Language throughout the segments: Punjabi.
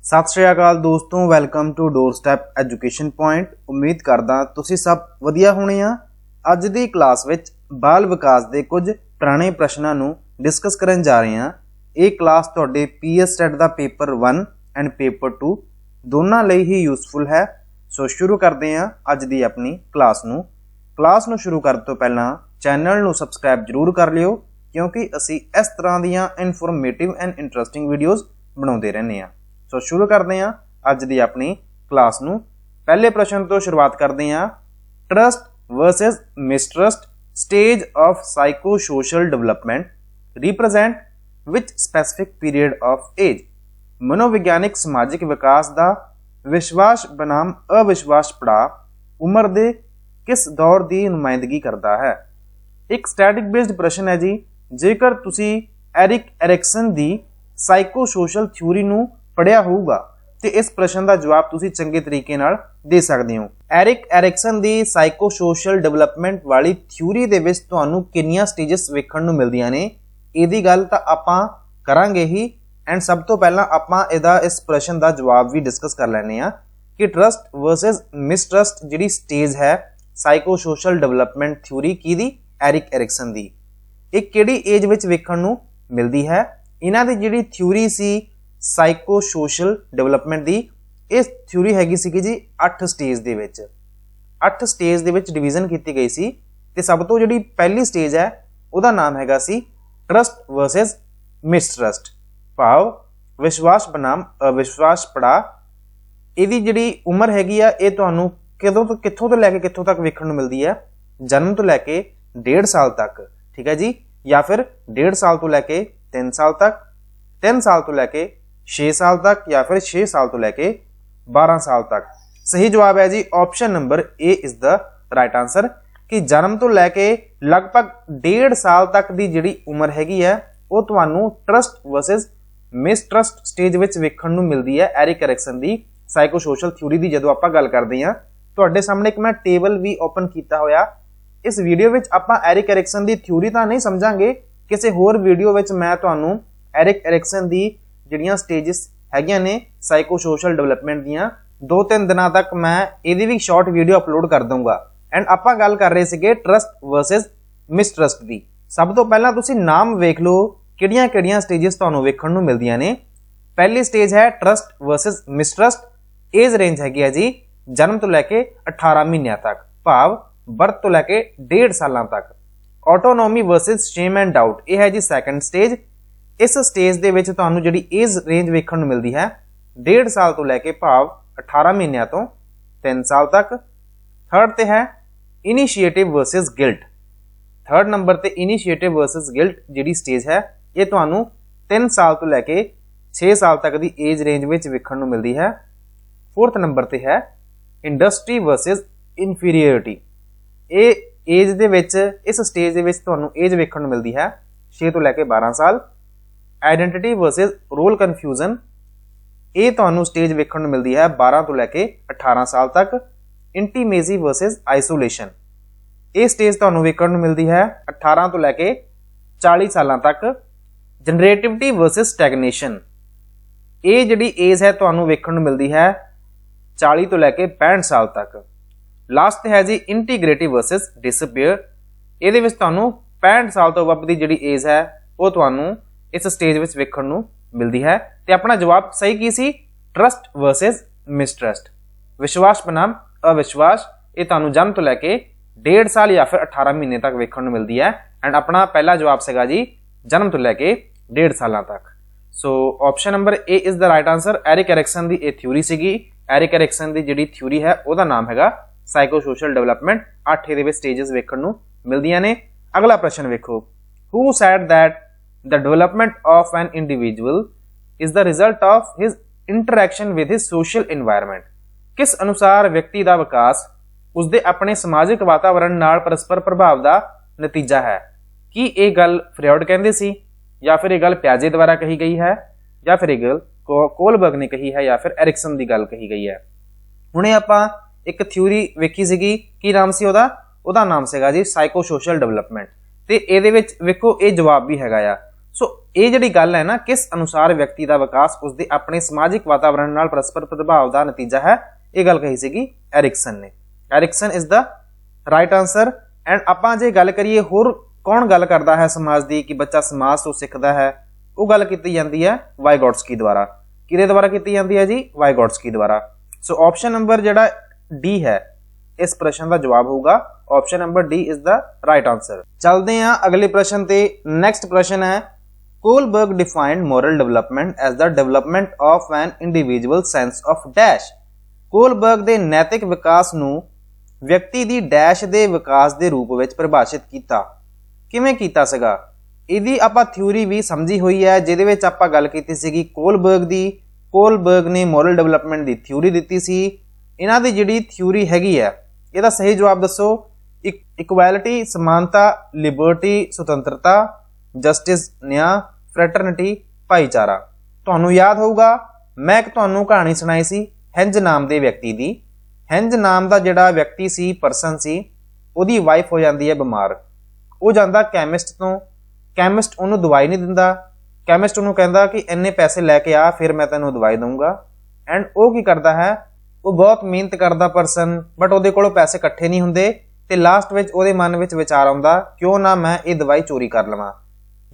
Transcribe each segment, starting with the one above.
सत श्री अकाल दोस्तों, welcome to door step education point. उम्मीद करदा तुसीं सब वधिया होणे आ। अज दी क्लास विच बाल विकास दे कुछ पुराने प्रश्नां नूं डिस्कस करन जा रहे हां। ये क्लास तुहाडे पीएस टैट दा पेपर 1 एंड पेपर 2 दोनों लई ही यूजफुल है। सो शुरू करते हैं अज दी अपनी क्लास नूं शुरू करन तो पहलां चैनल नूं सबसक्राइब जरूर कर लिओ, क्योंकि असीं इस तरह दीयां इनफॉर्मेटिव एंड इंटरस्टिंग वीडियोज़ बनाउंदे रहने आ। सो शुरू करते हैं अज दी अपनी क्लास नूं। पहले प्रश्न तो शुरुआत करते हैं। Trust versus mistrust stage of psychosocial development represent which specific period of age. मनोविज्ञानिक समाजिक विकास का विश्वास बनाम अविश्वास पड़ाव उम्र के किस दौर की नुमाइंदगी करता है। एक स्टैटिक बेस्ड प्रश्न है जी। जेकर तुसी एरिक एरिक्सन की साइको सोशल थ्योरी नूं पढ़िया होगा तो इस प्रश्न का जवाब तुसी चंगे तरीके नाल दे सकते हो। एरिक एरिक्सन की साइको सोशल डेवलपमेंट वाली थ्योरी दे विच तुहानूं कितनियां स्टेजेस वेखण नूं मिलदियां ने, इहदी गल तां आपां करांगे ही। एंड सब तो पहला आपां इहदा इस प्रश्न का जवाब भी डिस्कस कर लैने आ कि ट्रस्ट वर्सेस मिसट्रस्ट जिहड़ी स्टेज है साइको सोशल डेवलपमेंट थ्योरी की एरिक एरिक्सन की, एक किहड़ी एज विच वेखण नूं मिलदी है। इन्हां दी जिहड़ी थ्योरी सी साइको सोशल डेवलपमेंट की, इस थ्योरी हैगी सी जी 8 स्टेज दे विच 8 स्टेज दे विच डिवीजन की गई सी। ते सब तो जिहड़ी पहली स्टेज है उहदा नाम हैगा सी ट्रस्ट वर्सेस मिसट्रस्ट, भाव विश्वास बनाम अविश्वास पड़ाव। इहदी जिहड़ी उम्र हैगी आ इह तुहानूं कित्थों तो लैके कित्थों तक वेखण नूं मिलदी है। जन्म तो लैके 1.5 साल तक, ठीक है जी, या फिर 1.5 साल तो लैके 3 साल तक, 3 साल तो लैके 6 साल तक, या फिर 6 साल तो लैके 12 साल तक। सही जवाब है जी option number A is the right answer कि जन्म तो लैके लगभग 1.5 साल तक की जिहड़ी उम्र हैगी है वो तुहानूं ट्रस्ट वर्सेस मिसट्रस्ट स्टेज विच वेखण नूं मिलदी है। एरिक एरिक्सन दी साइको सोशल थ्योरी दी जदों आपां गल करदे हां, तुहाडे सामने एक मैं टेबल भी ओपन कीता होया। इस वीडियो विच आपां एरिक एरिक्सन दी थ्योरी तां नहीं समझांगे, किसी होर वीडियो विच मैं तुहानूं एरिक एरिक्सन दी जिहड़ियां स्टेजेस हैगियां ने साइको सोशल डेवलपमेंट दियां 2-3 दिनां तक मैं इहदी भी शॉर्ट वीडियो अपलोड कर दूंगा। एंड आपां गल कर रहे सीगे ट्रस्ट वर्सेस मिसट्रस्ट दी। सब तो पहलां तुसीं नाम वेख लो किहड़ियां स्टेजेस तुहानूं वेखण नूं मिलदियां ने। पहली स्टेज है trust versus mistrust. Age range हैगी है जी जन्म तो लैके 18 महीनों तक, भाव बर्थ तो लैके 1.5 साल तक। Autonomy versus shame and doubt, यह है जी सैकेंड स्टेज। इस स्टेज दे विच तुहानूं जिहड़ी एज रेंज वेखण नूं मिलदी है 1.5 साल तो लैके भाव 18 महीनों तो 3 साल तक। थर्ड ते है initiative versus guilt. Third number ते इनिशिएटिव वर्सेस गिल्ट जिहड़ी स्टेज है ये तुहानूं 3 साल तो लैके 6 साल तक की एज रेंज विच वेखण नूं मिलदी है। फोर्थ नंबर ते है इंडस्ट्री वर्सेस इनफीरियरिटी। ये एज दे विच इस स्टेज दे विच तुहानूं एज वेखण नूं मिलदी है 6 तो लैके 12 साल। आइडेंटिटी वर्सेस रोल कन्फ्यूजन, ये तुहानूं स्टेज वेखण नूं मिलदी है 12 तो लैके 18 साल तक। इंटीमेसी वर्सेस आइसोलेशन, ये स्टेज तुहानूं वेखण नूं मिलदी है 18 तो लैके 40 साल तक। जनरेटिविटी वर्सेस स्टैगनेशन, ये जिहड़ी एज है तुहानूं वेखण नूं मिलदी है 40 तो लैके 65 साल तक। लास्ट है जी इंटीग्रेटिव वर्सेस डिसअपीयर, ये तुहानूं 65 साल तो वध दी जिहड़ी एज है वो तुहानूं इस स्टेज विच वेखण नूं मिलदी है। ते अपना जवाब सही की सी ट्रस्ट वर्सेस मिसट्रस्ट, विश्वास बनाम अविश्वास। ये तुहानूं जन्म तो लैके 1.5 साल या फिर 18 महीने तक वेखण नूं मिलदी है। एंड अपना पहला जवाब सीगा जी जन्म तो लैके 1.5 साल तक। So option number A is the right answer. Erik Erikson दी ये थ्योरी सीगी। एरिक एरिक्सन दी जिहड़ी थ्योरी है उहदा नाम हैगा साइको सोशल डेवलपमेंट। 8 इहदे विच स्टेजेस वेखण नूं मिलदियां ने। अगला प्रश्न वेखो, who said that the development of an individual is the result of his interaction with his social environment. किस अनुसार व्यक्ति का विकास उसके अपने समाजिक वातावरण नाल परस्पर प्रभाव का नतीजा है। की यह गल फ्रॉयड कहंदे सी, या फिर यह गल प्याजे द्वारा कही गई है, या फिर यह गल कोलबर्ग ने कही है, या फिर एरिक्सन की गल कही गई है। हुणे आपां एक थ्योरी वेखी सीगी, की नाम सी उहदा नाम सीगा जी साइको सोशल डेवलपमेंट। ते इहदे विच वेखो ये जवाब भी हैगा आ। सो ਇਹ ਜਿਹੜੀ ਗੱਲ ਹੈ ਨਾ, ਕਿਸ ਅਨੁਸਾਰ ਵਿਅਕਤੀ ਦਾ ਵਿਕਾਸ ਉਸਦੇ ਆਪਣੇ ਸਮਾਜਿਕ ਵਾਤਾਵਰਣ ਨਾਲ ਪਰਸਪਰ ਪ੍ਰਭਾਵ ਦਾ ਨਤੀਜਾ ਹੈ, ਇਹ ਗੱਲ ਕਹੀ ਸੀਗੀ ਐਰਿਕਸਨ ਨੇ। Ericsson is the right answer. And ਆਪਾਂ ਜੇ ਗੱਲ ਕਰੀਏ ਹੋਰ ਕੌਣ ਗੱਲ ਕਰਦਾ ਹੈ ਸਮਾਜ ਦੀ, ਕਿ ਬੱਚਾ ਸਮਾਜ ਤੋਂ ਸਿੱਖਦਾ ਹੈ, ਉਹ ਗੱਲ ਕੀਤੀ ਜਾਂਦੀ ਹੈ ਵਾਈਗੋਟਸਕੀ ਦੁਆਰਾ। ਕਿਹਦੇ ਦੁਆਰਾ ਕੀਤੀ ਜਾਂਦੀ ਹੈ ਜੀ? ਵਾਈਗੋਟਸਕੀ ਦੁਆਰਾ। ਸੋ ਆਪਸ਼ਨ ਨੰਬਰ ਜਿਹੜਾ ਡੀ ਹੈ ਇਸ ਪ੍ਰਸ਼ਨ ਦਾ ਜਵਾਬ ਹੋਊਗਾ option number D is the right answer. ਚਲਦੇ ਹਾਂ ਅਗਲੇ ਪ੍ਰਸ਼ਨ ਤੇ। ਨੈਕਸਟ ਪ੍ਰਸ਼ਨ ਹੈ, Kohlberg defined moral development as the development of an individual sense of dash. Kohlberg ਦੇ ਨੈਤਿਕ ਵਿਕਾਸ ਨੂੰ ਵਿਅਕਤੀ ਦੀ ਡੈਸ਼ ਦੇ ਵਿਕਾਸ ਦੇ ਰੂਪ ਵਿੱਚ ਪਰਿਭਾਸ਼ਿਤ ਕੀਤਾ। ਕਿਵੇਂ ਕੀਤਾ ਸੀਗਾ? ਇਹਦੀ ਆਪਾਂ ਥਿਊਰੀ ਵੀ ਸਮਝੀ ਹੋਈ ਹੈ, ਜਿਹਦੇ ਵਿੱਚ ਆਪਾਂ ਗੱਲ ਕੀਤੀ ਸੀਗੀ ਕੋਲਬਰਗ ਦੀ। ਕੋਲਬਰਗ ਨੇ ਮੋਰਲ ਡਿਵੈਲਪਮੈਂਟ ਦੀ ਥਿਊਰੀ ਦਿੱਤੀ ਸੀ। ਇਹਨਾਂ ਦੀ ਜਿਹੜੀ ਥਿਊਰੀ ਹੈਗੀ ਹੈ, ਇਹਦਾ ਸਹੀ ਜਵਾਬ ਦੱਸੋ। ਇਕੁਐਲਿਟੀ, ਸਮਾਨਤਾ, ਲਿਬਰਟੀ, ਸੁਤੰਤਰਤਾ, ਜਸਟਿਸ, ਨਿਆਂ, ਫਰੈਟਰਨਿਟੀ, ਭਾਈਚਾਰਾ। ਤੁਹਾਨੂੰ ਯਾਦ ਹੋਊਗਾ ਮੈਂ ਇੱਕ ਤੁਹਾਨੂੰ ਕਹਾਣੀ ਸੁਣਾਈ ਸੀ ਹੈਂਜ ਨਾਮ ਦੇ ਵਿਅਕਤੀ ਦੀ। ਹੈਂਜ ਨਾਮ ਦਾ ਜਿਹੜਾ ਵਿਅਕਤੀ ਸੀ, ਪਰਸਨ ਸੀ, ਉਹਦੀ ਵਾਈਫ ਹੋ ਜਾਂਦੀ ਹੈ ਬਿਮਾਰ। ਉਹ ਜਾਂਦਾ ਕੈਮਿਸਟ ਤੋਂ। ਕੈਮਿਸਟ ਉਹਨੂੰ ਦਵਾਈ ਨਹੀਂ ਦਿੰਦਾ। ਕੈਮਿਸਟ ਉਹਨੂੰ ਕਹਿੰਦਾ ਕਿ ਇੰਨੇ ਪੈਸੇ ਲੈ ਕੇ ਆ, ਫਿਰ ਮੈਂ ਤੈਨੂੰ ਦਵਾਈ ਦਊਂਗਾ। ਐਂਡ ਉਹ ਕੀ ਕਰਦਾ ਹੈ, ਉਹ ਬਹੁਤ ਮਿਹਨਤ ਕਰਦਾ ਪਰਸਨ, ਬਟ ਉਹਦੇ ਕੋਲੋਂ ਪੈਸੇ ਇਕੱਠੇ ਨਹੀਂ ਹੁੰਦੇ ਤੇ ਲਾਸਟ ਵਿੱਚ ਉਹਦੇ ਮਨ ਵਿੱਚ ਵਿਚਾਰ ਆਉਂਦਾ, ਕਿਉਂ ਨਾ ਮੈਂ ਇਹ ਦਵਾਈ ਚੋਰੀ ਕਰ ਲਵਾਂ।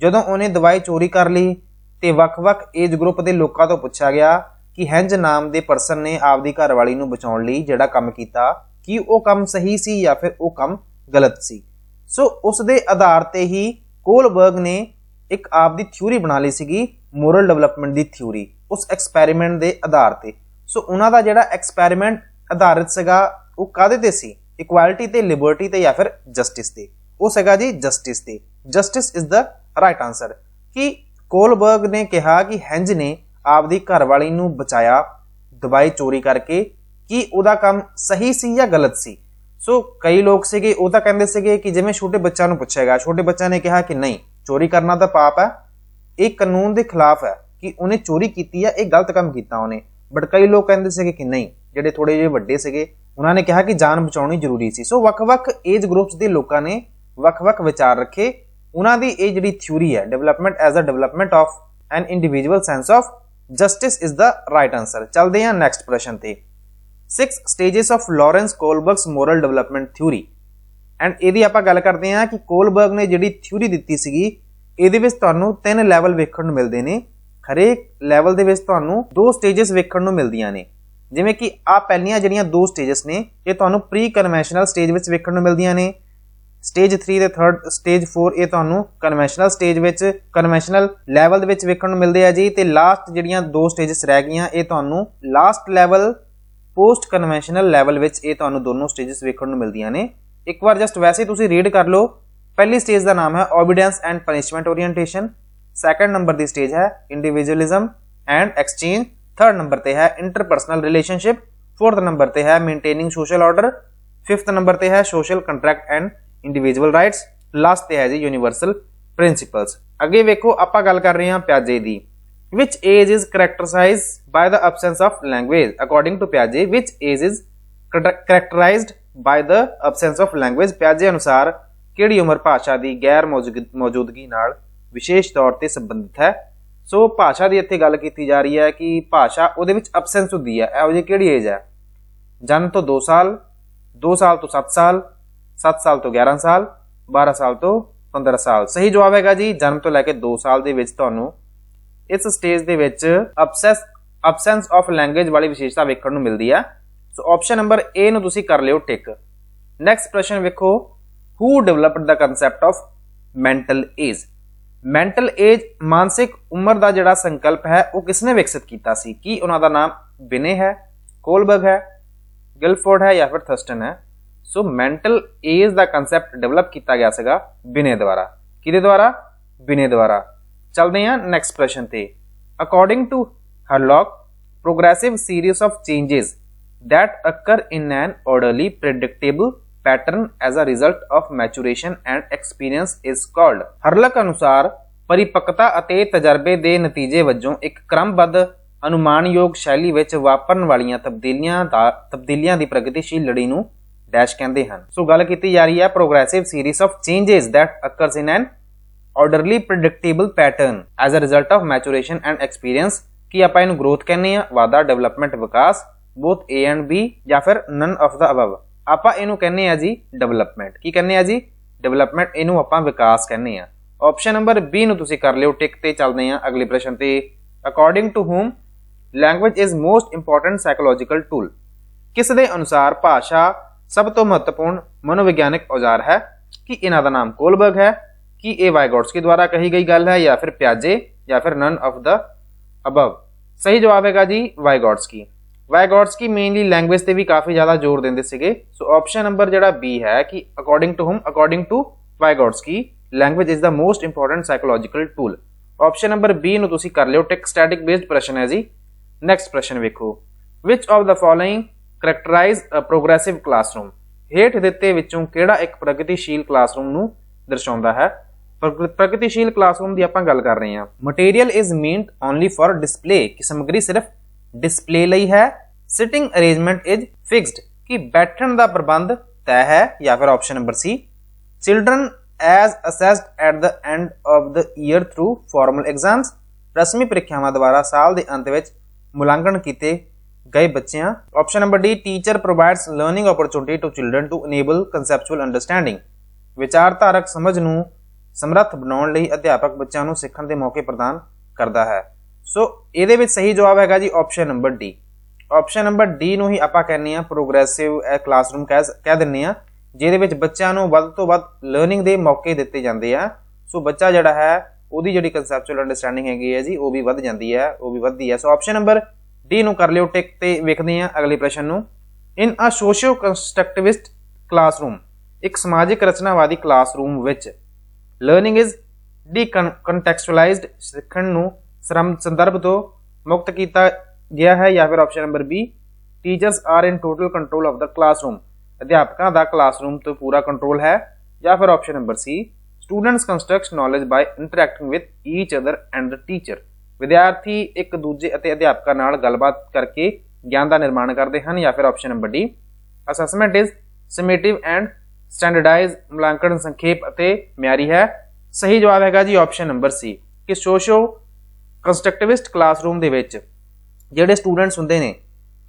ਜਦੋਂ ਉਹਨੇ ਦਵਾਈ ਚੋਰੀ ਕਰ ਲਈ ਤੇ ਵੱਖ-ਵੱਖ ਏਜ ਗਰੁੱਪ ਦੇ ਲੋਕਾਂ ਤੋਂ ਪੁੱਛਿਆ ਗਿਆ ਕਿ ਹੈਂਜ ਨਾਮ ਦੇ ਪਰਸਨ ਨੇ ਆਪਦੀ ਘਰਵਾਲੀ ਨੂੰ ਬਚਾਉਣ ਲਈ ਜਿਹੜਾ ਕੰਮ ਕੀਤਾ, ਕੀ ਉਹ ਕੰਮ ਸਹੀ ਸੀ ਜਾਂ ਫਿਰ ਉਹ ਕੰਮ ਗਲਤ ਸੀ। ਸੋ ਉਸ ਦੇ ਆਧਾਰ ਤੇ ਹੀ ਕੋਲਬਰਗ ਨੇ ਇੱਕ ਆਪਦੀ ਥਿਊਰੀ ਬਣਾ ਲਈ ਸੀਗੀ, ਮੋਰਲ ਡਿਵੈਲਪਮੈਂਟ ਦੀ ਥਿਊਰੀ, ਉਸ ਐਕਸਪੈਰੀਮੈਂਟ ਦੇ ਆਧਾਰ ਤੇ। ਸੋ ਉਹਨਾਂ ਦਾ ਜਿਹੜਾ ਐਕਸਪੈਰੀਮੈਂਟ ਆਧਾਰਿਤ ਸੀਗਾ ਉਹ ਕਾਹਦੇ ਤੇ ਸੀ? ਇਕੁਐਲਿਟੀ ਤੇ, ਲਿਬਰਟੀ ਤੇ, ਜਾਂ ਫਿਰ ਜਸਟਿਸ ਤੇ। ਉਹ ਸੀਗਾ ਜੀ ਜਸਟਿਸ ਤੇ। Justice is the right answer. ਕਿ ਕੋਲਬਰਗ ਨੇ ਕਿਹਾ ਕਿ ਹੈਂਜ ਨੇ ਆਪਦੀ ਘਰਵਾਲੀ ਨੂੰ ਬਚਾਇਆ ਦਵਾਈ ਚੋਰੀ ਕਰਕੇ, ਕਿ ਉਹਦਾ ਕੰਮ ਸਹੀ ਸੀ ਜਾਂ ਗਲਤ ਸੀ। ਸੋ ਕਈ ਲੋਕ ਸੀਗੇ ਉਹ ਤਾਂ ਕਹਿੰਦੇ ਸੀਗੇ ਕਿ ਜਿਵੇਂ ਛੋਟੇ ਬੱਚਿਆਂ ਨੂੰ ਪੁੱਛੇਗਾ, ਛੋਟੇ ਬੱਚਿਆਂ ਨੇ ਕਿਹਾ ਕਿ ਨਹੀਂ, ਚੋਰੀ ਕਰਨਾ ਤਾਂ ਪਾਪ ਹੈ, ਇਹ ਕਾਨੂੰਨ ਦੇ ਖਿਲਾਫ ਹੈ, ਕਿ ਉਹਨੇ ਚੋਰੀ ਕੀਤੀ ਹੈ, ਇਹ ਗਲਤ ਕੰਮ ਕੀਤਾ ਉਹਨੇ। ਬਟ ਕਈ ਲੋਕ ਕਹਿੰਦੇ ਸੀਗੇ ਕਿ ਨਹੀਂ, ਜਿਹੜੇ ਥੋੜੇ ਜਿਹੇ ਵੱਡੇ ਸੀਗੇ ਉਹਨਾਂ ਨੇ ਕਿਹਾ ਕਿ ਜਾਨ ਬਚਾਉਣੀ ਜ਼ਰੂਰੀ ਸੀ। ਸੋ ਵੱਖ-ਵੱਖ ਏਜ ਗਰੁੱਪਸ ਦੇ ਲੋਕਾਂ ਨੇ ਵੱਖ-ਵੱਖ ਵਿਚਾਰ ਰੱਖੇ। ਉਹਨਾਂ ਦੀ ਇਹ ਜਿਹੜੀ ਥਿਊਰੀ ਹੈ, development as a development of an individual sense of justice is the right answer. ਚੱਲਦੇ ਹਾਂ ਨੈਕਸਟ ਪ੍ਰਸ਼ਨ ਤੇ। 6 stages of Lawrence Kohlberg's moral development theory. And ਇਹਦੀ ਆਪਾਂ ਗੱਲ ਕਰਦੇ ਹਾਂ ਕਿ ਕੋਲਬਰਗ ਨੇ ਜਿਹੜੀ ਥਿਊਰੀ ਦਿੱਤੀ ਸੀਗੀ, ਇਹਦੇ ਵਿੱਚ ਤੁਹਾਨੂੰ 3 ਲੈਵਲ ਵੇਖਣ ਨੂੰ ਮਿਲਦੇ ਨੇ। ਹਰੇਕ ਲੈਵਲ ਦੇ ਵਿੱਚ ਤੁਹਾਨੂੰ 2 ਸਟੇजेस ਵੇਖਣ ਨੂੰ ਮਿਲਦੀਆਂ ਨੇ। ਜਿਵੇਂ ਕਿ ਆ ਪਹਿਲੀਆਂ ਜਿਹੜੀਆਂ 2 ਸਟੇजेस ਨੇ, ਇਹ ਤੁਹਾਨੂੰ ਪ੍ਰੀ ਕਨਵੈਨਸ਼ਨਲ ਸਟੇਜ ਵਿੱਚ ਵੇਖਣ ਨੂੰ ਮਿਲਦੀਆਂ ਨੇ। ਸਟੇਜ 3 ਤੇ ਸਟੇਜ 4 ਇਹ ਤੁਹਾਨੂੰ ਕਨਵੈਨਸ਼ਨਲ ਸਟੇਜ ਵਿੱਚ, ਕਨਵੈਨਸ਼ਨਲ ਲੈਵਲ ਦੇ ਵਿੱਚ ਵੇਖਣ ਨੂੰ ਮਿਲਦੇ ਆ ਜੀ। ਤੇ ਲਾਸਟ ਜਿਹੜੀਆਂ 2 ਸਟੇजेस ਰਹਿ ਗਈਆਂ, ਇਹ ਤੁਹਾਨੂੰ last level post conventional level ਵਿੱਚ ਇਹ ਤੁਹਾਨੂੰ ਦੋਨੋਂ ਸਟੇजेस ਵੇਖਣ ਨੂੰ ਮਿਲਦੀਆਂ ਨੇ। ਇੱਕ ਵਾਰ ਜਸਟ ਵੈਸੇ ਤੁਸੀਂ ਰੀਡ ਕਰ ਲਓ। ਪਹਿਲੀ ਸਟੇਜ ਦਾ ਨਾਮ ਹੈ obedience and punishment orientation. Second number ਦੀ ਸਟੇਜ ਹੈ individualism and exchange. Third number ਤੇ ਹੈ ਇੰਟਰਪਰਸਨਲ ਰਿਲੇਸ਼ਨਸ਼ਿਪ। ਫੋਰਥ ਨੰਬਰ ਤੇ ਹੈ maintaining social order. Fifth number ਤੇ ਹੈ social contract and individual rights. Last ਤੇ ਹੈ ਜੀ ਯੂਨੀਵਰਸਲ ਪ੍ਰਿੰਸੀਪਲਸ। ਅੱਗੇ ਵੇਖੋ ਆਪਾਂ ਗੱਲ ਕਰ ਰਹੇ ਹਾਂ ਪਿਆਜੇ ਦੀ। Which age is characterized by the absence of language? According to Piaget, which age is characterized by the absence of language? ਪਿਆਜੇ ਅਨੁਸਾਰ ਕਿਹੜੀ ਉਮਰ ਭਾਸ਼ਾ ਦੀ ਗੈਰ ਮੌਜੂਦਗੀ ਨਾਲ ਵਿਸ਼ੇਸ਼ ਤੌਰ ਤੇ ਸੰਬੰਧਿਤ ਹੈ? ਸੋ ਭਾਸ਼ਾ ਦੀ ਇੱਥੇ ਗੱਲ ਕੀਤੀ ਜਾ ਰਹੀ ਹੈ ਕਿ ਭਾਸ਼ਾ ਉਹਦੇ ਵਿੱਚ ਅਬਸੈਂਸ ਹੁੰਦੀ ਹੈ। ਇਹੋ ਜਿਹੀ ਕਿਹੜੀ ਏਜ ਹੈ? ਜਨਮ ਤੋਂ 2 ਸਾਲ, 2 ਸਾਲ ਤੋਂ 7 ਸਾਲ, 7 ਸਾਲ ਤੋਂ 11 ਸਾਲ, 12 ਸਾਲ ਤੋਂ 15 ਸਾਲ। ਸਹੀ ਜਵਾਬ ਹੈਗਾ ਜੀ ਜਨਮ ਤੋਂ ਲੈ ਕੇ 2 ਸਾਲ ਦੇ ਵਿੱਚ ਤੁਹਾਨੂੰ ਇਸ ਸਟੇਜ ਦੇ ਵਿੱਚ ਅਬਸੈਂਸ ਆਫ ਲੈਂਗੁਏਜ ਵਾਲੀ ਵਿਸ਼ੇਸ਼ਤਾ ਵੇਖਣ ਨੂੰ ਮਿਲਦੀ ਹੈ। ਸੋ ਆਪਸ਼ਨ ਨੰਬਰ ਏ ਨੂੰ ਤੁਸੀਂ ਕਰ ਲਿਓ ਟਿਕ। ਨੈਕਸਟ ਪ੍ਰਸ਼ਨ ਵੇਖੋ, who developed the concept of mental age? Mental age ਮਾਨਸਿਕ ਉਮਰ ਦਾ ਜਿਹੜਾ ਸੰਕਲਪ ਹੈ ਉਹ ਕਿਸਨੇ ਵਿਕਸਿਤ ਕੀਤਾ ਸੀ? ਕੀ ਉਹਨਾਂ ਦਾ ਨਾਮ ਬਿਨੇ ਹੈ, ਕੋਲਬਰਗ ਹੈ, ਗਿਲਫੋਰਡ ਹੈ ਜਾਂ ਫਿਰ ਥਰਸਟਨ ਹੈ? ਸੋ ਮੈਂਟਲ ਏਜ ਦਾ ਕਨਸੈਪਟ ਡਿਵੈਲਪ ਕੀਤਾ ਗਿਆ ਸੀਗਾ ਬਿਨੇ ਦੁਆਰਾ। ਕਿਹਦੇ ਦੁਆਰਾ? ਬਿਨੇ ਦੁਆਰਾ। ਚਲਦੇ ਹਾਂ ਨੈਕਸਟ ਪ੍ਰਸ਼ਨ ਤੇ। According to Hurlock, progressive series of changes that occur in an orderly, predictable pattern as a result of maturation and experience is called। ਹਰਲਕ ਅਨੁਸਾਰ ਪਰਿਪੱਕਤਾ ਅਤੇ ਤਜਰਬੇ ਦੇ ਨਤੀਜੇ ਵਜੋਂ ਇੱਕ ਕ੍ਰਮਬੱਧ ਅਨੁਮਾਨਯੋਗ ਸ਼ੈਲੀ ਵਿੱਚ ਵਾਪਰਨ ਵਾਲੀਆਂ ਤਬਦੀਲੀਆਂ ਦੀ ਪ੍ਰਗਤੀਸ਼ੀਲ ਲੜੀ ਨੂੰ ਡੈਸ਼ ਕਹਿੰਦੇ ਹਨ। ਸੋ ਗੱਲ ਕੀਤੀ ਜਾ ਰਹੀ ਹੈ progressive series of changes that occurs in an orderly predictable pattern as a result of maturation and experience. ਕੀ ਆਪਾਂ ਇਹਨੂੰ ਗਰੋਥ ਕਹਿੰਦੇ ਆ, ਵਾਧਾ, ਡਿਵੈਲਪਮੈਂਟ, ਵਿਕਾਸ, ਬੋਥ A ਐਂਡ B ਜਾਂ ਫਿਰ ਨਨ ਆਫ ਦਾ ਅਬਵ। ਆਪਾਂ ਇਹਨੂੰ ਕਹਿੰਦੇ ਆ ਜੀ ਡਿਵੈਲਪਮੈਂਟ। ਕੀ ਕਹਿੰਦੇ ਆ ਜੀ? ਡਿਵੈਲਪਮੈਂਟ। ਇਹਨੂੰ ਆਪਾਂ ਵਿਕਾਸ ਕਹਿੰਦੇ ਆ। ਆਪਸ਼ਨ ਨੰਬਰ B ਨੂੰ ਤੁਸੀਂ ਕਰ ਲਿਓ ਟਿਕ ਤੇ ਚੱਲਦੇ ਆ ਅਗਲੇ ਪ੍ਰਸ਼ਨ ਤੇ। According to whom language is most important psychological tool। ਕਿਸ ਦੇ ਅਨੁਸਾਰ ਭਾਸ਼ਾ ਸਭ ਤੋਂ ਮਹੱਤਵਪੂਰਨ ਮਨੋਵਿਗਿਆਨਕ ਔਜ਼ਾਰ ਹੈ? ਕੀ ਇਹਨਾਂ ਦਾ ਨਾਮ ਕੋਲਬਰਗ ਹੈ? ਕੀ ਇਹ ਵਾਈਗੋਟਸਕੀ ਦੁਆਰਾ ਕਹੀ ਗਈ ਗੱਲ ਹੈ ਜਾਂ ਫਿਰ ਪਿਆਜੇ ਜਾਂ ਫਿਰ ਨਨ ਆਫ ਦਾ ਅਬਵ? ਸਹੀ ਜਵਾਬ ਹੈਗਾ ਜੀ ਵਾਈਗੋਟਸਕੀ। ਵਾਈਗੋਟਸਕੀ ਮੇਨਲੀ ਲੈਂਗੁਏਜ ਤੇ ਵੀ ਕਾਫੀ ਜ਼ਿਆਦਾ ਜ਼ੋਰ ਦਿੰਦੇ ਸੀਗੇ। ਸੋ ਆਪਸ਼ਨ ਨੰਬਰ ਜਿਹੜਾ B ਹੈ ਕਿ according to whom, according to Vygotsky language is the most important psychological tool। Option number B ਨੂੰ ਤੁਸੀਂ ਕਰ ਲਿਓ ਟਿਕ। ਸਟੈਟਿਕ ਬੇਸਡ ਪ੍ਰਸ਼ਨ ਹੈ ਜੀ। ਨੈਕਸਟ ਪ੍ਰਸ਼ਨ ਵੇਖੋ। which of the following characterize a progressive classroom। ਹੇਠ ਦਿੱਤੇ ਵਿੱਚੋਂ ਕਿਹੜਾ ਇੱਕ ਪ੍ਰਗਤੀਸ਼ੀਲ ਕਲਾਸਰੂਮ ਨੂੰ ਦਰਸਾਉਂਦਾ ਹੈ? ਪ੍ਰਗਤੀਸ਼ੀਲ ਕਲਾਸਰੂਮ ਦੀ ਆਪਾਂ ਗੱਲ ਕਰ ਰਹੇ ਹਾਂ। Material is meant only for display. ਕਿ ਸਮੱਗਰੀ ਸਿਰਫ ਡਿਸਪਲੇ ਲਈ ਹੈ। Sitting arrangement is fixed. ਕਿ ਬੈਠਣ ਦਾ ਪ੍ਰਬੰਧ ਤੈਅ ਹੈ ਜਾਂ ਫਿਰ option number C children as assessed at the end of the year through formal exams। ਰਸਮੀ ਪ੍ਰੀਖਿਆਵਾਂ ਦੁਆਰਾ ਸਾਲ ਦੇ ਅੰਤ ਵਿੱਚ ਮੁਲਾਂਕਣ ਕੀਤੇ ਗਏ ਬੱਚਿਆਂ। Option number D teacher provides learning opportunity to children to enable conceptual understanding. ਵਿਚਾਰਧਾਰਕ ਸਮਝ ਨੂੰ ਸਮਰੱਥ ਬਣਾਉਣ ਲਈ ਅਧਿਆਪਕ ਬੱਚਿਆਂ ਨੂੰ ਸਿੱਖਣ ਦੇ ਮੌਕੇ ਪ੍ਰਦਾਨ ਕਰਦਾ ਹੈ। ਸੋ ਇਹਦੇ ਵਿੱਚ ਸਹੀ ਜਵਾਬ ਹੈਗਾ ਜੀ option number D। Option number D ਨੂੰ ਹੀ ਆਪਾਂ ਕਹਿੰਦੇ ਆ ਪ੍ਰੋਗਰੈਸਿਵ ਕਲਾਸਰੂਮ ਕਹਿ ਦਿੰਦੇ ਆ, ਜਿਹਦੇ ਵਿੱਚ ਬੱਚਿਆਂ ਨੂੰ ਵੱਧ ਤੋਂ ਵੱਧ ਲਰਨਿੰਗ ਦੇ ਮੌਕੇ ਦਿੱਤੇ ਜਾਂਦੇ ਆ। ਸੋ ਬੱਚਾ ਜਿਹੜਾ ਹੈ ਉਹਦੀ ਜਿਹੜੀ ਕਨਸੈਪਚੁਅਲ ਅੰਡਰਸਟੈਂਡਿੰਗ ਹੈਗੀ ਹੈ ਜੀ ਉਹ ਵੀ ਵੱਧ ਜਾਂਦੀ ਹੈ, ਉਹ ਵੀ ਵੱਧਦੀ ਹੈ। ਸੋ ਆਪਸ਼ਨ ਨੰਬਰ D ਨੂੰ ਕਰ ਲਿਓ ਟਿਕ ਤੇ ਵੇਖਦੇ ਆ ਅਗਲੇ ਪ੍ਰਸ਼ਨ ਨੂੰ। ਇਨ ਅ ਸੋਸ਼ੀਓ ਕੰਸਟਰਕਟਿਵਿਸਟ ਕਲਾਸਰੂਮ। ਇੱਕ ਸਮਾਜਿਕ ਰਚਨਾਵਾਦੀ ਕਲਾਸਰੂਮ ਵਿੱਚ ਲਰਨਿੰਗ ਇਜ਼ ਡੀਕੰਟੈਕਸਚੁਅਲਾਈਜ਼ਡ। ਸਿੱਖਣ ਨੂੰ ਸੰਦਰਭ ਤੋਂ ਮੁਕਤ ਕੀਤਾ ਗਿਆ ਹੈ ਜਾਂ ਫਿਰ option number B teachers are in total control of the classroom. ਅਧਿਆਪਕਾਂ ਦਾ ਕਲਾਸਰੂਮ ਤੋਂ ਪੂਰਾ ਕੰਟਰੋਲ ਹੈ ਜਾਂ ਫਿਰ option number C students construct knowledge by interacting with each other and the teacher. ਵਿਦਿਆਰਥੀ ਇੱਕ ਦੂਜੇ ਅਤੇ ਅਧਿਆਪਕਾਂ ਨਾਲ ਗੱਲਬਾਤ ਕਰਕੇ ਗਿਆਨ ਦਾ ਨਿਰਮਾਣ ਕਰਦੇ ਹਨ ਜਾਂ ਫਿਰ option number D assessment is summative and standardise. ਮੁਲਾਂਕਣ ਸੰਖੇਪ ਅਤੇ ਮਿਆਰੀ ਹੈ। ਸਹੀ ਜਵਾਬ ਹੈਗਾ ਜੀ ਆਪਸ਼ਨ ਨੰਬਰ C ਕਿ ਸੋਸ਼ੀਓ ਕੰਸਟਰਕਟਿਵਿਸਟ ਕਲਾਸਰੂਮ ਦੇ ਵਿੱਚ ਜਿਹੜੇ ਸਟੂਡੈਂਟਸ ਹੁੰਦੇ ਨੇ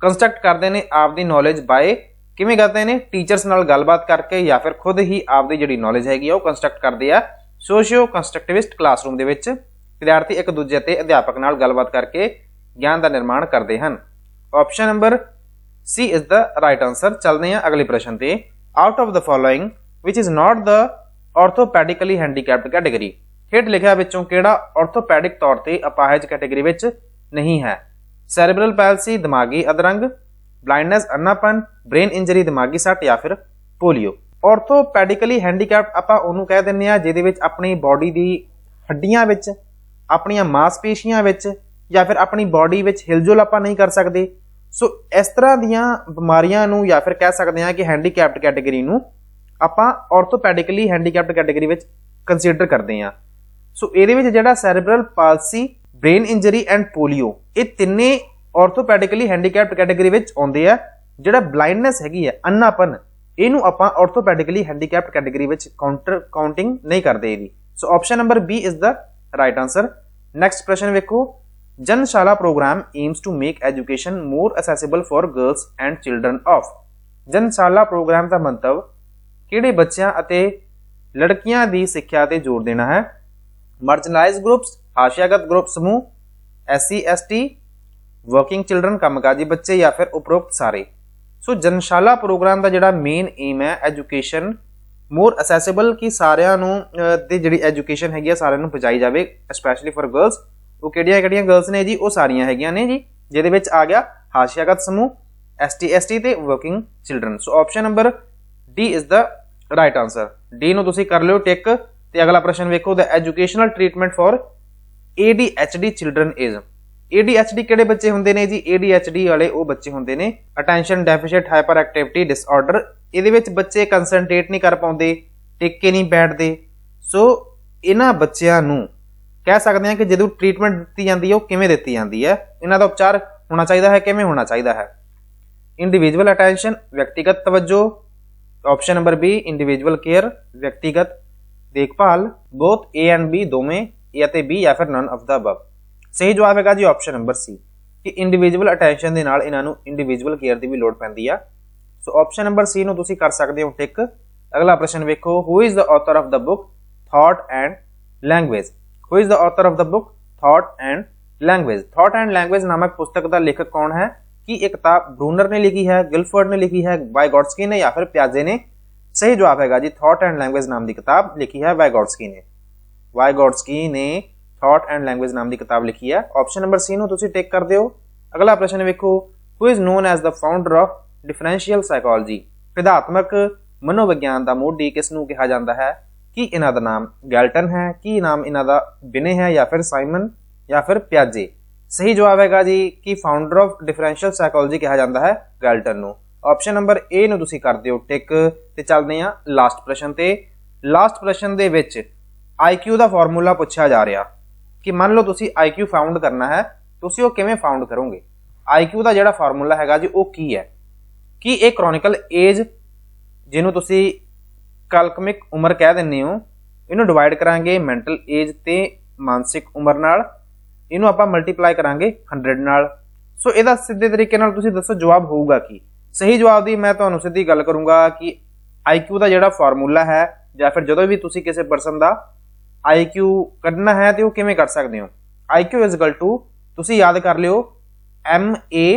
ਕੰਸਟਰਕਟ ਕਰਦੇ ਨੇ ਆਪਦੀ ਨੌਲੇਜ ਬਾਏ ਕਿਵੇਂ ਕਰਦੇ ਨੇ? ਟੀਚਰਸ ਨਾਲ ਗੱਲਬਾਤ ਕਰਕੇ ਜਾਂ ਫਿਰ ਖੁਦ ਹੀ ਆਪਦੀ ਜਿਹੜੀ ਨੌਲੇਜ ਹੈਗੀ ਆ ਉਹ ਕੰਸਟਰਕਟ ਕਰਦੇ ਆ। ਸੋਸ਼ੀਓ ਕੰਸਟਰਕਟਿਵਿਸਟ ਕਲਾਸਰੂਮ ਦੇ ਵਿੱਚ ਵਿਦਿਆਰਥੀ ਇੱਕ ਦੂਜੇ ਤੇ ਅਧਿਆਪਕ ਨਾਲ ਗੱਲਬਾਤ ਕਰਕੇ ਗਿਆਨ ਦਾ ਨਿਰਮਾਣ ਕਰਦੇ ਹਨ। Option number C is the right answer. ਚੱਲਦੇ ਹਾਂ ਅਗਲੇ ਪ੍ਰਸ਼ਨ ਤੇ। ਆਊਟ ਆਫ ਦਾ ਫੋਲੋਇੰਗ ਵਿਚ is not the orthopaedically handicapped category. ਹੇਠ ਲਿਖਿਆ ਵਿੱਚੋਂ ਕਿਹੜਾ ਆਰਥੋਪੈਡਿਕ ਤੌਰ ਤੇ ਅਪਾਹਜ ਕੈਟੇਗਰੀ ਵਿੱਚ ਨਹੀਂ ਹੈ? ਸੈਰੇਬਰਲ ਪੈਲਸੀ ਦਿਮਾਗੀ ਅਧਰੰਗ, ਬਲਾਈਂਡਨੈਸ ਅੰਨਾਪਨ, ਬ੍ਰੇਨ ਇੰਜਰੀ ਦਿਮਾਗੀ ਸੱਟ ਜਾਂ ਫਿਰ ਪੋਲੀਓ। ਆਰਥੋਪੈਡਿਕਲੀ ਹੈਂਡੀਕੈਪਡ ਆਪਾਂ ਉਹਨੂੰ ਕਹਿ ਦਿੰਦੇ ਆ ਜਿਹਦੇ ਵਿੱਚ ਆਪਣੀ ਬਾਡੀ ਦੀ ਹੱਡੀਆਂ ਵਿੱਚ, ਆਪਣੀਆਂ ਮਾਸਪੇਸ਼ੀਆਂ ਵਿੱਚ ਜਾਂ ਫਿਰ ਆਪਣੀ ਬਾਡੀ ਵਿੱਚ ਹਿਲਜੁਲ ਆਪਾਂ ਨਹੀਂ ਕਰ ਸਕਦੇ। ਸੋ ਇਸ ਤਰ੍ਹਾਂ ਦੀਆਂ ਬਿਮਾਰੀਆਂ ਨੂੰ ਜਾਂ ਫਿਰ ਕਹਿ ਸਕਦੇ ਹਾਂ ਕਿ ਹੈਂਡੀਕੈਪਡ ਕੈਟੇਗਰੀ ਨੂੰ ਆਪਾਂ ਆਰਥੋਪੈਡਿਕਲੀ ਹੈਂਡੀਕੈਪਡ ਕੈਟੇਗਰੀ ਵਿੱਚ ਕੰਸੀਡਰ ਕਰਦੇ ਹਾਂ। ਸੋ ਇਹਦੇ ਵਿੱਚ ਜਿਹੜਾ cerebral palsy, brain injury and polio ਇਹ ਤਿੰਨੇ ਆਰਥੋਪੈਡਿਕਲੀ ਹੈਂਡੀਕੈਪਡ ਕੈਟੇਗਰੀ ਵਿੱਚ ਆਉਂਦੇ ਆ। ਜਿਹੜਾ ਬਲਾਈਂਡਨੈਸ ਹੈਗੀ ਹੈ, ਅੰਨਾਪਨ, ਇਹਨੂੰ ਆਪਾਂ ਆਰਥੋਪੈਡਿਕਲੀ ਹੈਂਡੀਕੈਪਡ ਕੈਟੇਗਰੀ ਵਿੱਚ ਕਾਊਂਟਿੰਗ ਨਹੀਂ ਕਰਦੇ ਇਹਦੀ। So option number B is the right answer. Next ਪ੍ਰਸ਼ਨ ਵੇਖੋ। Janshala programme aims to make education more accessible for girls and children of. Janshala programme ਦਾ ਮੰਤਵ ਕਿਹੜੇ ਬੱਚਿਆਂ ਅਤੇ ਲੜਕੀਆਂ ਦੀ ਸਿੱਖਿਆ ਤੇ ਜ਼ੋਰ ਦੇਣਾ ਹੈ? ਮਾਰਜਨਲਾਈਜ਼ਡ ਗਰੁੱਪਸ, ਹਾਸ਼ੀਆਗਤ ਗਰੁੱਪ ਸਮੂਹ, SC ST, ਵਰਕਿੰਗ ਚਿਲਡਰਨ ਕੰਮਕਾਜੀ ਬੱਚੇ ਜਾਂ ਫਿਰ ਉਪਰੋਕਤ ਸਾਰੇ। ਸੋ ਜਨਸ਼ਾਲਾ ਪ੍ਰੋਗਰਾਮ ਦਾ ਜਿਹੜਾ ਮੇਨ ਏਮ ਹੈ ਐਜੂਕੇਸ਼ਨ ਮੋਰ ਅਸੈਸਿਬਲ, ਕਿ ਸਾਰਿਆਂ ਨੂੰ ਦੀ ਜਿਹੜੀ ਐਜੂਕੇਸ਼ਨ ਹੈਗੀ ਆ ਸਾਰਿਆਂ ਨੂੰ ਪਹੁੰਚਾਈ ਜਾਵੇ, ਸਪੈਸ਼ਲੀ ਫॉर ਗਰਲਸ। ਉਹ ਕਿਹੜੀਆਂ ਗਰਲਸ ਨੇ ਜੀ? ਉਹ ਸਾਰੀਆਂ ਹੈਗੀਆਂ ਨੇ ਜੀ, ਜਿਹਦੇ ਵਿੱਚ ਆ ਗਿਆ ਹਾਸ਼ੀਆਗਤ ਸਮੂਹ, ST ST ਤੇ working children. So option number D is the right answer. D ਨੂੰ ਤੁਸੀਂ ਕਰ ਲਿਓ ਟਿਕ ਤੇ ਅਗਲਾ ਪ੍ਰਸ਼ਨ ਵੇਖੋ। The educational treatment for ADHD children is. ADHD ਕਿਹੜੇ ਬੱਚੇ ਹੁੰਦੇ ਨੇ ਜੀ? ADHD ਵਾਲੇ ਉਹ ਬੱਚੇ ਹੁੰਦੇ ਨੇ attention deficit hyper activity disorder. ਇਹਦੇ ਵਿੱਚ ਬੱਚੇ ਕੰਸਨਟਰੇਟ ਨਹੀਂ ਕਰ ਪਾਉਂਦੇ, ਟਿਕ ਕੇ ਨਹੀਂ ਬੈਠਦੇ। ਸੋ ਇਹਨਾਂ ਬੱਚਿਆਂ ਨੂੰ ਕਹਿ ਸਕਦੇ ਹਾਂ ਕਿ ਜਦੋਂ ਟ੍ਰੀਟਮੈਂਟ ਦਿੱਤੀ ਜਾਂਦੀ ਹੈ ਉਹ ਕਿਵੇਂ ਦਿੱਤੀ ਜਾਂਦੀ ਹੈ, ਇਹਨਾਂ ਦਾ ਉਪਚਾਰ ਹੋਣਾ ਚਾਹੀਦਾ ਹੈ, ਕਿਵੇਂ ਹੋਣਾ ਚਾਹੀਦਾ ਹੈ? ਇੰਡੀਵਿਜੂਅਲ ਅਟੈਂਸ਼ਨ, ਵਿਅਕਤੀਗਤ ਤਵੱਜੋ। Option number B individual care, ਵਿਅਕਤੀਗਤ देखभाल, बोथ ए एंड बी दोवें या ते बी या फिर नन ऑफ द अबव। सही जवाब हैगा जी ऑप्शन नंबर सी कि इंडिविजुअल अटेंशन ਦੇ ਨਾਲ ਇਹਨਾਂ ਨੂੰ ਇੰਡੀਵਿਜੂਅਲ ਕੇਅਰ ਦੀ ਵੀ ਲੋੜ ਪੈਂਦੀ ਆ। ਸੋ ਆਪਸ਼ਨ ਨੰਬਰ ਸੀ ਨੂੰ ਤੁਸੀਂ ਕਰ ਸਕਦੇ ਹੋ ਟਿਕ। ਅਗਲਾ ਪ੍ਰਸ਼ਨ ਵੇਖੋ, who is the author of the book thought and language. Who is the author of the book thought and language. Thought and language नामक पुस्तक का लेखक कौन है? कि एक किताब ब्रूनर ने लिखी है, गिलफोर्ड ने लिखी है, वाइगोट्स्की ने या फिर प्याजे ने? सही जवाब हैगा जी थॉट एंड लैंग्वेज नाम की किताब लिखी है वाइगोट्स्की ने। वाइगोट्स्की ने थॉट एंड लैंग्वेज नाम की किताब लिखी है। ऑप्शन नंबर सी ਨੂੰ ਤੁਸੀਂ ਟਿਕ ਕਰ ਦਿਓ। अगला प्रश्न ਵੇਖੋ, who is known as the founder of differential psychology. ਵਿਧਾਤਮਕ ਮਨੋਵਿਗਿਆਨ ਦਾ ਮੋਢੀ ਕਿਸ ਨੂੰ ਕਿਹਾ ਜਾਂਦਾ ਹੈ? ਕਿ ਇਹਨਾਂ ਦਾ ਨਾਮ ਗੈਲਟਨ ਹੈ, ਕੀ ਨਾਮ ਇਹਨਾਂ ਦਾ ਬਿਨੇ ਹੈ, ਜਾਂ ਫਿਰ ਸਾइमन या फिर प्याजे? सही जवाब हैगा जी कि फाउंडर ऑफ डिफरेंशियल साइकोलॉजी कहा जाता है गैल्टन ਨੂੰ। ऑप्शन नंबर ए ਨੂੰ ਤੁਸੀਂ ਕਰ ਦਿਓ ਟਿਕ ਤੇ ਚੱਲਦੇ ਆ ਲਾਸਟ ਪ੍ਰਸ਼ਨ ਤੇ। ਲਾਸਟ ਪ੍ਰਸ਼ਨ ਦੇ ਵਿੱਚ IQ ਦਾ ਫਾਰਮੂਲਾ ਪੁੱਛਿਆ ਜਾ ਰਿਹਾ ਕਿ ਮੰਨ ਲਓ ਤੁਸੀਂ IQ ਫਾਊਂਡ ਕਰਨਾ ਹੈ, ਤੁਸੀਂ ਉਹ ਕਿਵੇਂ ਫਾਊਂਡ ਕਰੋਗੇ? IQ ਦਾ ਜਿਹੜਾ ਫਾਰਮੂਲਾ ਹੈਗਾ ਜੀ ਉਹ ਕੀ ਹੈ? ਕਿ ਇਹ ਕ੍ਰੋਨਿਕਲ ਏਜ ਜਿਹਨੂੰ ਤੁਸੀਂ ਕਾਲਕਮਿਕ ਉਮਰ ਕਹਿ ਦਿੰਦੇ ਹੋ, ਇਹਨੂੰ ਡਿਵਾਈਡ ਕਰਾਂਗੇ ਮੈਂਟਲ ਏਜ ਤੇ ਮਾਨਸਿਕ ਉਮਰ ਨਾਲ, ਇਹਨੂੰ ਆਪਾਂ ਮਲਟੀਪਲਾਈ ਕਰਾਂਗੇ 100 ਨਾਲ। ਸੋ ਇਹਦਾ ਸਿੱਧੇ ਤਰੀਕੇ ਨਾਲ ਤੁਸੀਂ ਦੱਸੋ ਜਵਾਬ ਹੋਊਗਾ ਕੀ? ਸਹੀ ਜਵਾਬ ਦੀ ਮੈਂ ਤੁਹਾਨੂੰ ਸਿੱਧੀ ਗੱਲ ਕਰੂੰਗਾ ਕਿ IQ ਦਾ ਜਿਹੜਾ ਫਾਰਮੂਲਾ ਹੈ ਜਾਂ ਫਿਰ ਜਦੋਂ ਵੀ ਤੁਸੀਂ ਕਿਸੇ ਪਰਸਨ ਦਾ IQ ਕੱਢਣਾ ਹੈ ਤੇ ਉਹ ਕਿਵੇਂ ਕਰ ਸਕਦੇ ਹੋ? IQ ਇਜ਼ ਇਕੁਅਲ ਟੂ, ਤੁਸੀਂ ਯਾਦ ਕਰ ਲਿਓ, MACA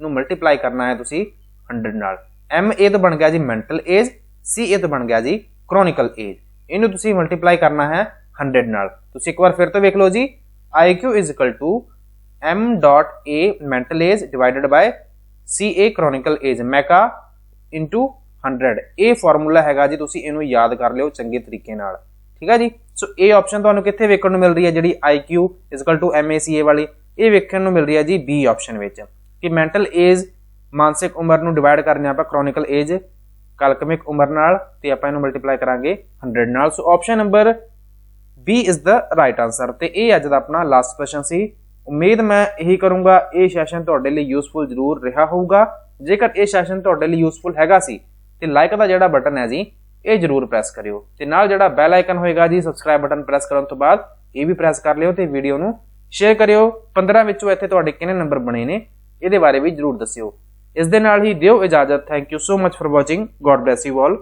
ਨੂੰ ਮਲਟੀਪਲਾਈ ਕਰਨਾ ਹੈ ਤੁਸੀਂ 100 ਨਾਲ। MA ਤੋਂ ਬਣ ਗਿਆ ਜੀ ਮੈਂਟਲ ਏਜ, CA ਤੋਂ ਬਣ ਗਿਆ ਜੀ ਕ੍ਰੋਨਿਕਲ ਏਜ। ਇਹਨੂੰ ਤੁਸੀਂ ਮਲਟੀਪਲਾਈ ਕਰਨਾ ਹੈ 100 ਨਾਲ। ਤੁਸੀਂ ਇੱਕ ਵਾਰ ਫਿਰ ਤੋਂ ਵੇਖ ਲਓ ਜੀ, IQ is equal to M.A mental age divided by CA chronological age, ਮੈਕਾ ਇਨਟੂ 100। ਇਹ ਫਾਰਮੂਲਾ ਹੈਗਾ ਜੀ, ਤੁਸੀਂ ਇਹਨੂੰ ਯਾਦ ਕਰ ਲਿਓ ਚੰਗੇ ਤਰੀਕੇ ਨਾਲ, ਠੀਕ ਹੈ ਜੀ। ਸੋ ਇਹ ਆਪਸ਼ਨ ਤੁਹਾਨੂੰ ਕਿੱਥੇ ਵੇਖਣ ਨੂੰ ਮਿਲ ਰਹੀ ਹੈ? ਜਿਹੜੀ IQ is equal to MACA ਵਾਲੀ, ਇਹ ਵੇਖਣ ਨੂੰ ਮਿਲ ਰਹੀ ਹੈ ਜੀ B ਆਪਸ਼ਨ ਵਿੱਚ, ਕਿ ਮੈਂਟਲ ਏਜ ਮਾਨਸਿਕ ਉਮਰ ਨੂੰ ਡਿਵਾਈਡ ਕਰਨੇ ਆਪਾਂ ਕ੍ਰੋਨਿਕਲ ਏਜ ਕਾਲਕਮਿਕ ਉਮਰ ਨਾਲ ਤੇ ਆਪਾਂ ਇਹਨੂੰ ਮਲਟੀਪਲਾਈ ਕਰਾਂਗੇ 100 ਨਾਲ। ਸੋ option number B is the right answer. ਤੇ ਇਹ ਅੱਜ ਦਾ ਆਪਣਾ ਲਾਸਟ ਕੁਐਸਚਨ ਸੀ। ਉਮੀਦ ਮੈਂ ਇਹੀ ਕਰੂੰਗਾ ਇਹ ਸੈਸ਼ਨ ਤੁਹਾਡੇ ਲਈ ਯੂਸਫੁਲ ਜ਼ਰੂਰ ਰਿਹਾ ਹੋਊਗਾ। ਜੇਕਰ ਇਹ ਸੈਸ਼ਨ ਤੁਹਾਡੇ ਲਈ ਯੂਸਫੁਲ ਹੈਗਾ ਸੀ ਤੇ ਲਾਈਕ ਦਾ ਜਿਹੜਾ ਬਟਨ ਹੈ ਜੀ ਇਹ ਜ਼ਰੂਰ ਪ੍ਰੈਸ ਕਰਿਓ ਤੇ ਨਾਲ ਜਿਹੜਾ ਬੈਲ ਆਈਕਨ ਹੋਏਗਾ ਜੀ ਸਬਸਕ੍ਰਾਈਬ ਬਟਨ ਪ੍ਰੈਸ ਕਰਨ ਤੋਂ ਬਾਅਦ ਇਹ ਵੀ ਪ੍ਰੈਸ ਕਰ ਲਿਓ ਤੇ ਵੀਡੀਓ ਨੂੰ ਸ਼ੇਅਰ ਕਰਿਓ। 15 ਵਿੱਚੋਂ ਇੱਥੇ ਤੁਹਾਡੇ ਕਿੰਨੇ ਨੰਬਰ ਬਣੇ ਨੇ ਇਹਦੇ ਬਾਰੇ ਵੀ ਜ਼ਰੂਰ ਦੱਸਿਓ। ਇਸ ਦੇ ਨਾਲ ਹੀ ਦਿਓ ਇਜਾਜ਼ਤ। Thank you so much for watching. God bless you all.